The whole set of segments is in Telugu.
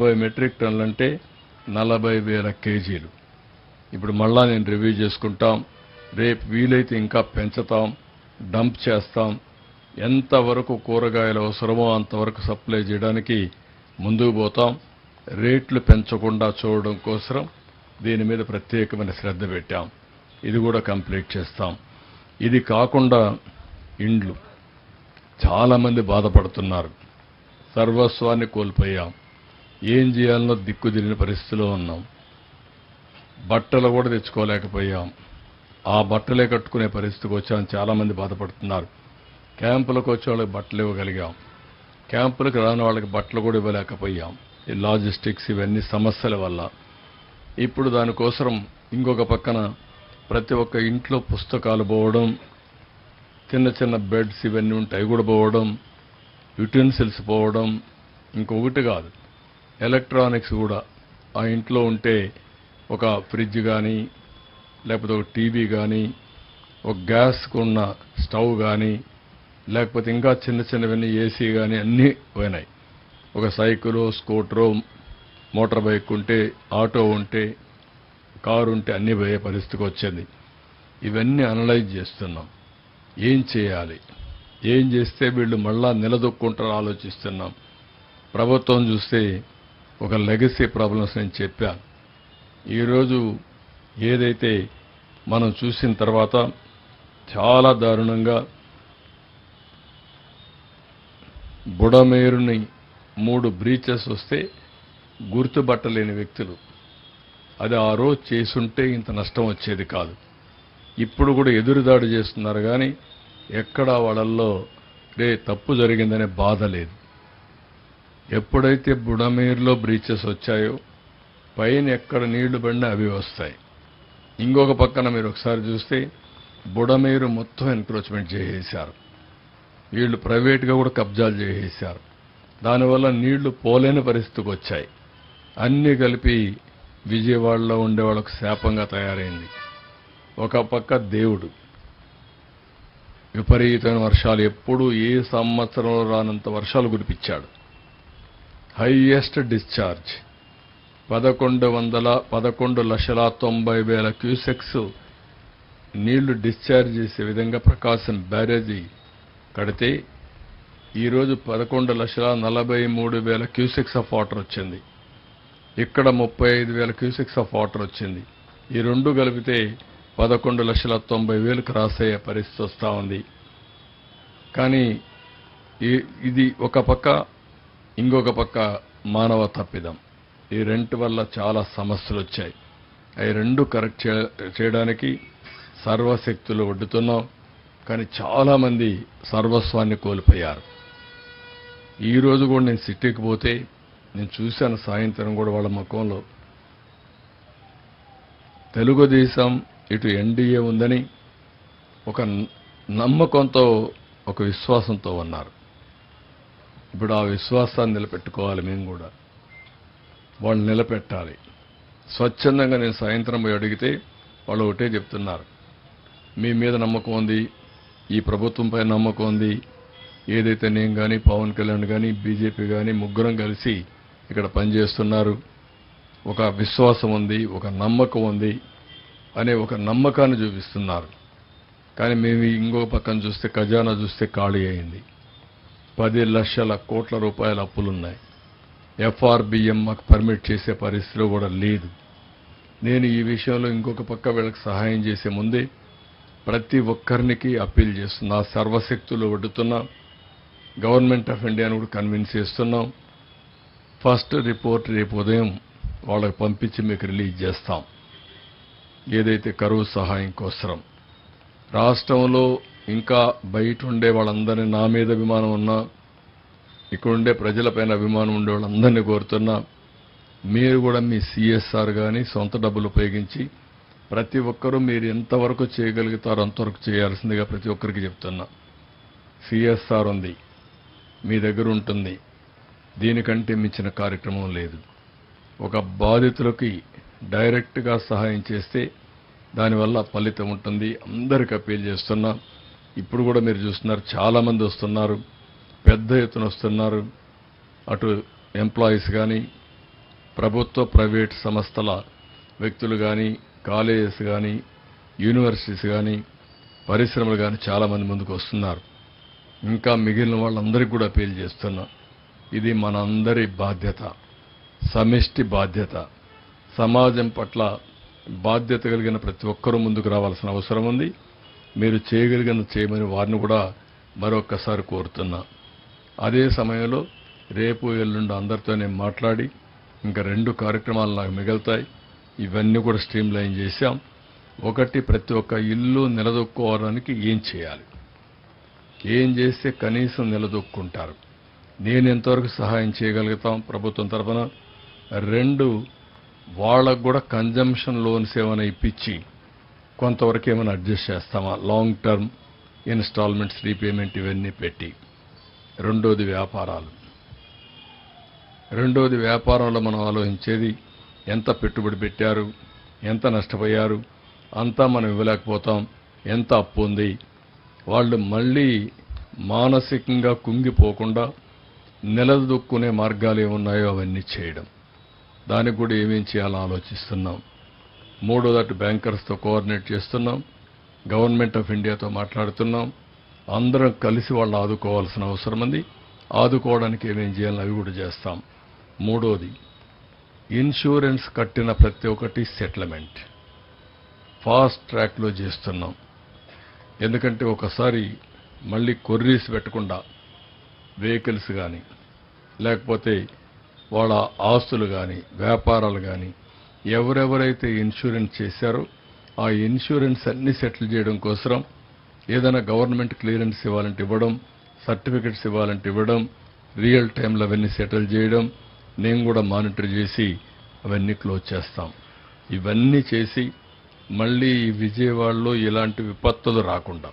20 మెట్రిక్ టన్నులు అంటే 40,000 కేజీలు. ఇప్పుడు మళ్ళా నేను రివ్యూ చేసుకుంటాం. రేపు వీలైతే ఇంకా పెంచుతాం, డంప్ చేస్తాం. ఎంతవరకు కూరగాయలు అవసరమో అంతవరకు సప్లై చేయడానికి ముందుకు పోతాం. రేట్లు పెంచకుండా చూడడం కోసం దీని మీద ప్రత్యేకమైన శ్రద్ధ పెట్టాం. ఇది కూడా కంప్లీట్ చేస్తాం. ఇది కాకుండా ఇండ్లు చాలామంది బాధపడుతున్నారు. సర్వస్వాన్ని కోల్పోయాం. ఏం చేయాలనో దిక్కుదిరిగిన పరిస్థితిలో ఉన్నాం. బట్టలు కూడా తెచ్చుకోలేకపోయాం. ఆ బట్టలే కట్టుకునే పరిస్థితికి వచ్చాం. చాలామంది బాధపడుతున్నారు. క్యాంపులకు వచ్చే వాళ్ళకి బట్టలు ఇవ్వగలిగాం. క్యాంపులకు రాని వాళ్ళకి బట్టలు కూడా ఇవ్వలేకపోయాం. ఈ లాజిస్టిక్స్ ఇవన్నీ సమస్యల వల్ల. ఇప్పుడు దానికోసం ఇంకొక పక్కన ప్రతి ఒక్క ఇంట్లో పుస్తకాలు పోవడం, చిన్న చిన్న బెడ్స్ ఇవన్నీ ఉంటాయి కూడా పోవడం, యుటెన్సిల్స్ పోవడం, ఇంకొకటి కాదు ఎలక్ట్రానిక్స్ కూడా ఆ ఇంట్లో ఉంటే ఒక ఫ్రిడ్జ్ కానీ లేకపోతే ఒక టీవీ కానీ ఒక గ్యాస్కు ఉన్న స్టవ్ కానీ లేకపోతే ఇంకా చిన్న చిన్నవన్నీ ఏసీ కానీ అన్నీ పోయినాయి. ఒక సైకిలు, స్కూటరు, మోటార్ బైక్ ఉంటే, ఆటో ఉంటే, కారు ఉంటే అన్నీ పోయే పరిస్థితికి వచ్చింది. ఇవన్నీ అనలైజ్ చేస్తున్నాం. ఏం చేయాలి, ఏం చేస్తే వీళ్ళు మళ్ళా నిలదొక్కుంటారో ఆలోచిస్తున్నాం. ప్రభుత్వం చూస్తే ఒక లెగసీ ప్రాబ్లమ్స్ నేను చెప్పాను. ఈరోజు ఏదైతే మనం చూసిన తర్వాత చాలా దారుణంగా బుడమేరుని 3 బ్రీచెస్ వస్తే గుర్తుపట్టలేని వ్యక్తులు. అది ఆ రోజు చేసుంటే ఇంత నష్టం వచ్చేది కాదు. ఇప్పుడు కూడా ఎదురుదాడి చేస్తున్నారు కానీ ఎక్కడా వాళ్ళల్లో తప్పు జరిగిందనే బాధ లేదు. ఎప్పుడైతే బుడమేరులో బ్రీచెస్ వచ్చాయో పైన ఎక్కడ నీళ్లు పడినా అవి వస్తాయి. ఇంకొక పక్కన మీరు ఒకసారి చూస్తే బుడమేరు మొత్తం ఎన్క్రోచ్మెంట్ చేసేశారు. వీళ్ళు ప్రైవేట్గా కూడా కబ్జాలు చేసేశారు. దానివల్ల నీళ్లు పోలేని పరిస్థితికి వచ్చాయి. అన్నీ కలిపి విజయవాడలో ఉండే వాళ్ళకు శాపంగా తయారైంది. ఒక పక్క దేవుడు విపరీతమైన వర్షాలు, ఎప్పుడు ఏ సంవత్సరంలో రానంత వర్షాలు కురిపించాడు. హైయెస్ట్ డిశ్చార్జ్ 11,90,000 క్యూసెక్స్ నీళ్లు డిశ్చార్జ్ చేసే విధంగా ప్రకాశం బ్యారేజీ కడితే ఈరోజు 11,43,000 క్యూసెక్స్ ఆఫ్ వాటర్ వచ్చింది. ఇక్కడ 35,000 క్యూసెక్స్ ఆఫ్ వాటర్ వచ్చింది. ఈ రెండు కలిపితే 11,90,000 క్రాస్ అయ్యే పరిస్థితి వస్తూ ఉంది. కానీ ఇది ఒక పక్క, ఇంకొక పక్క మానవ తప్పిదం. ఈ రెంట్ వల్ల చాలా సమస్యలు వచ్చాయి. అవి రెండు కరెక్ట్ చేయడానికి సర్వశక్తులు ఒడ్డుతున్నాం. కానీ చాలామంది సర్వస్వాన్ని కోల్పోయారు. ఈరోజు కూడా నేను సిటీకి పోతే నేను చూశాను, సాయంత్రం కూడా వాళ్ళ ముఖంలో తెలుగుదేశం ఇటు ఎన్డీఏ ఉందని ఒక నమ్మకంతో, ఒక విశ్వాసంతో ఉన్నారు. ఇప్పుడు ఆ విశ్వాసాన్ని నిలబెట్టుకోవాలి. మేము కూడా వాళ్ళు నిలబెట్టాలి. స్వచ్ఛందంగా నేను సాయంత్రం పోయి అడిగితే వాళ్ళు ఒకటే చెప్తున్నారు, మీ మీద నమ్మకం ఉంది, ఈ ప్రభుత్వంపై నమ్మకం ఉంది. ఏదైతే నేను కానీ, పవన్ కళ్యాణ్ కానీ, బీజేపీ కానీ ముగ్గురం కలిసి ఇక్కడ పనిచేస్తున్నారు, ఒక విశ్వాసం ఉంది, ఒక నమ్మకం ఉంది అనే ఒక నమ్మకాన్ని చూపిస్తున్నారు. కానీ మేము ఇంకో పక్కన చూస్తే ఖజానా చూస్తే ఖాళీ అయింది. 10 లక్షల కోట్ల రూపాయల అప్పులున్నాయి. ఎఫ్ఆర్బిఎం మాకు పర్మిట్ చేసే పరిస్థితిలో కూడా లేదు. నేను ఈ విషయంలో ఇంకొక పక్క వీళ్ళకి సహాయం చేసే ముందే ప్రతి ఒక్కరికి అప్పీల్ చేస్తున్నా, సర్వశక్తులు ఒడ్డుతున్నా. గవర్నమెంట్ ఆఫ్ ఇండియాను కూడా కన్విన్స్ చేస్తున్నాం. ఫస్ట్ రిపోర్ట్ రేపు ఉదయం వాళ్ళకి పంపించి మీకు రిలీజ్ చేస్తాం. ఏదైతే కరువు సహాయం కోసం రాష్ట్రంలో ఇంకా బయట ఉండే వాళ్ళందరినీ, నా మీద అభిమానం ఉన్నా, ఇక్కడుండే ప్రజలపైన అభిమానం ఉండే వాళ్ళందరినీ కోరుతున్నా, మీరు కూడా మీ సిఎస్ఆర్ కానీ సొంత డబ్బులు ఉపయోగించి ప్రతి ఒక్కరూ మీరు ఎంతవరకు చేయగలుగుతారో అంతవరకు చేయాల్సిందిగా ప్రతి ఒక్కరికి చెప్తున్నా. సిఎస్ఆర్ ఉంది, మీ దగ్గర ఉంటుంది. దీనికంటే మించిన కార్యక్రమం లేదు. ఒక బాధితులకి డైరెక్ట్గా సహాయం చేస్తే దానివల్ల ఫలితం ఉంటుంది. అందరికీ అప్పీల్ చేస్తున్నా. ఇప్పుడు కూడా మీరు చూస్తున్నారు, చాలామంది వస్తున్నారు, పెద్ద ఎత్తున వస్తున్నారు. అటు ఎంప్లాయీస్ కానీ, ప్రభుత్వ ప్రైవేట్ సంస్థల వ్యక్తులు కానీ, కాలేజెస్ కానీ, యూనివర్సిటీస్ కానీ, పరిశ్రమలు కానీ చాలామంది ముందుకు వస్తున్నారు. ఇంకా మిగిలిన వాళ్ళందరికీ కూడా అపీల్ చేస్తున్నా. ఇది మనందరి బాధ్యత, సమిష్టి బాధ్యత. సమాజం పట్ల బాధ్యత కలిగిన ప్రతి ఒక్కరూ ముందుకు రావాల్సిన అవసరం ఉంది. మీరు చేయగలిగిన చేయమని వారిని కూడా మరొక్కసారి కోరుతున్నా. అదే సమయంలో రేపు ఎల్లుండి అందరితో నేను మాట్లాడి ఇంకా 2 కార్యక్రమాలు నాకు మిగులుతాయి. ఇవన్నీ కూడా స్ట్రీమ్ లైన్ చేశాం. ఒకటి, ప్రతి ఒక్క ఇల్లు నిలదొక్కుకోవడానికి ఏం చేయాలి, ఏం చేస్తే కనీసం నిలదొక్కుంటారు, నేను ఎంతవరకు సహాయం చేయగలుగుతాం ప్రభుత్వం తరఫున. 2, వాళ్ళకు కూడా కన్జంప్షన్ లోన్స్ ఏమైనా ఇప్పించి కొంతవరకు ఏమైనా అడ్జస్ట్ చేస్తామా, లాంగ్ టర్మ్ ఇన్స్టాల్మెంట్స్, రీపేమెంట్ ఇవన్నీ పెట్టి. రెండోది వ్యాపారంలో మనం ఆలోచించేది ఎంత పెట్టుబడి పెట్టారు, ఎంత నష్టపోయారు, అంతా మనం ఇవ్వలేకపోతాం, ఎంత అప్పు ఉంది. వాళ్ళు మళ్ళీ మానసికంగా కుంగిపోకుండా నిలదొక్కునే మార్గాలు ఏమున్నాయో అవన్నీ చేయడం. దానికి కూడా ఏమేం చేయాలో ఆలోచిస్తున్నాం. మూడోదటి బ్యాంకర్స్తో కోఆర్డినేట్ చేస్తున్నాం. గవర్నమెంట్ ఆఫ్ ఇండియాతో మాట్లాడుతున్నాం. అందరం కలిసి వాళ్ళు ఆదుకోవాల్సిన అవసరం ఉంది. ఆదుకోవడానికి ఏమేం చేయాలో అవి కూడా చేస్తాం. మూడోది, ఇన్సూరెన్స్ కట్టిన ప్రతి ఒక్కటి సెటిల్మెంట్ ఫాస్ట్ ట్రాక్లో చేస్తున్నాం. ఎందుకంటే ఒకసారి మళ్ళీ కొర్రీస్ పెట్టకుండా వెహికల్స్ కానీ, లేకపోతే వాళ్ళ ఆస్తులు కానీ, వ్యాపారాలు కానీ ఎవరెవరైతే ఇన్సూరెన్స్ చేశారో ఆ ఇన్సూరెన్స్ అన్ని సెటిల్ చేయడం కోసం ఏదైనా గవర్నమెంట్ క్లియరెన్స్ ఇవ్వాలంటే ఇవ్వడం, సర్టిఫికెట్స్ ఇవ్వాలంటే ఇవ్వడం, రియల్ టైంలో అవన్నీ సెటిల్ చేయడం, నేను కూడా మానిటర్ చేసి అవన్నీ క్లోజ్ చేస్తాం. ఇవన్నీ చేసి మళ్ళీ ఈ విజయవాడలో ఇలాంటి విపత్తులు రాకుండా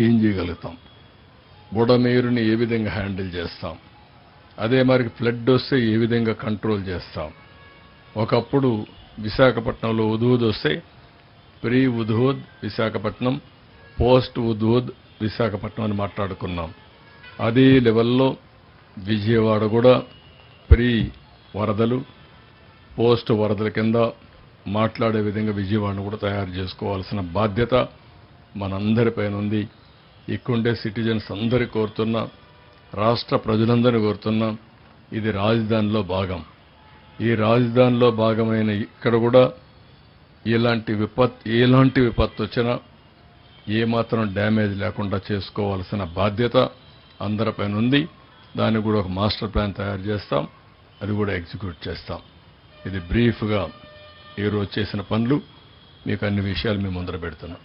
ఏం చేయగలుగుతాం, బుడమేరుని ఏ విధంగా హ్యాండిల్ చేస్తాం, అదే మరి ఫ్లడ్ వస్తే ఏ విధంగా కంట్రోల్ చేస్తాం. ఒకప్పుడు విశాఖపట్నంలో ఉదూద్ వస్తే ప్రీ ఉదూద్ విశాఖపట్నం, పోస్ట్ ఉదూద్ విశాఖపట్నం అని మాట్లాడుకున్నాం. అదే లెవెల్లో విజయవాడ కూడా ప్రీ వరదలు, పోస్ట్ వరదల కింద మాట్లాడే విధంగా విజయవాడను కూడా తయారు చేసుకోవాల్సిన బాధ్యత మనందరిపైన ఉంది. ఇక్కడుండే సిటిజన్స్ అందరి కోరుతున్నా, రాష్ట్ర ప్రజలందరినీ కోరుతున్నా, ఇది రాజధానిలో భాగం. ఈ రాజధానిలో భాగమైన ఇక్కడ కూడా ఎలాంటి విపత్తు వచ్చినా ఏమాత్రం డ్యామేజ్ లేకుండా చేసుకోవాల్సిన బాధ్యత అందరిపైన ఉంది. దానికి కూడా ఒక మాస్టర్ ప్లాన్ తయారు చేస్తాం, అది కూడా ఎగ్జిక్యూట్ చేస్తాం. ఇది బ్రీఫ్గా ఈరోజు చేసిన పనులు, మీకు అన్ని విషయాలు మేము ముందర పెడుతున్నాం.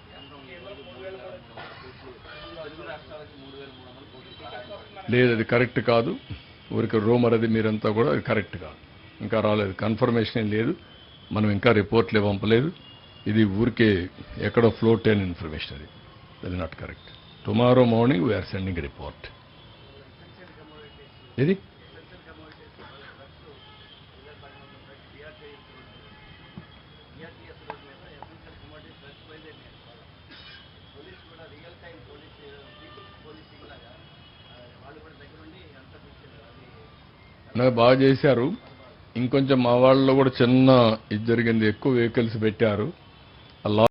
లేదు, అది కరెక్ట్ కాదు. ఊరికి రూమర్ అది, మీరంతా కూడా అది కరెక్ట్ కాదు. ఇంకా రాలేదు, కన్ఫర్మేషన్ ఏం లేదు. మనం ఇంకా రిపోర్ట్లే పంపలేదు. ఇది ఊరికే ఎక్కడో ఫ్లోట్ అయిన ఇన్ఫర్మేషన్. అది not correct. Tomorrow morning we're sending report. ఇది బాగా చేశారు. ఇంకొంచెం మా వాళ్ళలో కూడా చిన్న ఇది జరిగింది, ఎక్కువ వెహికల్స్ పెట్టారు.